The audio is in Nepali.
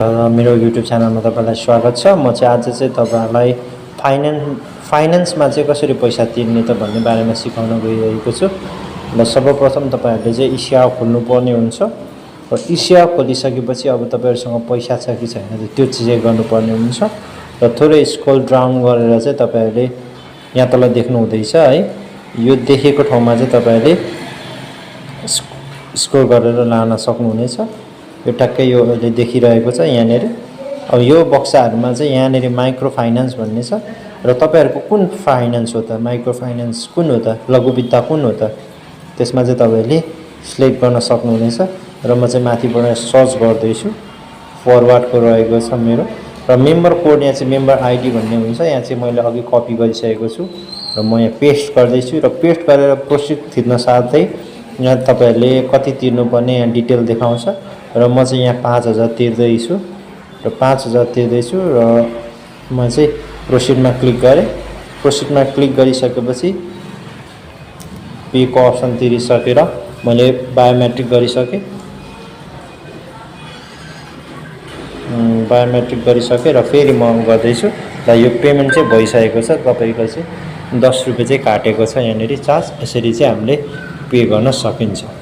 मेरो युट्युब च्यानलमा तपाईलाई स्वागत छ। म चाहिँ आज चाहिँ तपाईहरुलाई फाइनान्समा चाहिँ कसरी पैसा तिर्ने त भन्ने बारेमा सिकाउन गइरहेको छु। र सर्वप्रथम तपाईहरुले चाहिँ इसिया खोल्नु पर्ने हुन्छ र इसिया खोलिसकेपछि अब तपाईहरुसँग पैसा छ कि छैन त्यो चेक गर्नुपर्ने हुन्छ र थोरै स्क्रोल डाउन गरेर चाहिँ तपाईहरुले यहाँ तल देख्नु हुँदैछ है, यो देखेको ठाउँमा चाहिँ तपाईहरुले स्क्रोल गरेर लान सक्नुहुनेछ। यो टक्कै यो अहिले देखिरहेको छ यहाँनेर। अब यो बक्साहरुमा चाहिँ यहाँनेर माइक्रो फाइनान्स भन्ने छ र तपाईहरुको कुन फाइनान्स हो त, माइक्रो फाइनान्स कुन हो त, लघु वित्त कुन हो त, त्यसमा चाहिँ तपाईहरुले सिलेक्ट गर्न सक्नुहुनेछ। र म चाहिँ माथिबाट सर्च गर्दै छु, फरवर्डको रहेको छ मेरो र मेम्बर कोड यहाँ चाहिँ मेम्बर आइडी भन्ने हुन्छ, यहाँ चाहिँ मैले अघि कपी गरिसकेको छु र म यहाँ पेस्ट गर्दै छु र पेस्ट गरेर प्रोसिड थिच्न साथै यहाँ तपाईहरुले कति तिर्नुपर्ने यहाँ डिटेल देखाउँछ र म चाहिँ यहाँ 5000 तिर्दै छु र 5000 तिर्दै छु र म चाहिँ प्रोसिडमा क्लिक गरे। प्रोसिडमा क्लिक गरिसकेपछि पे को अप्सन तिरिसकेर मैले बायोमेट्रिक गरिसके। बायोमेट्रिक गरिसके र फेरि म गर्दै छु र यो पेमेन्ट चाहिँ भइसकेको छ। तपाईको चाहिँ 10 रुपैयाँ चाहिँ काटेको छ यहाँनेरि चार्ज। यसरी चाहिँ हामीले पे गर्न सकिन्छ।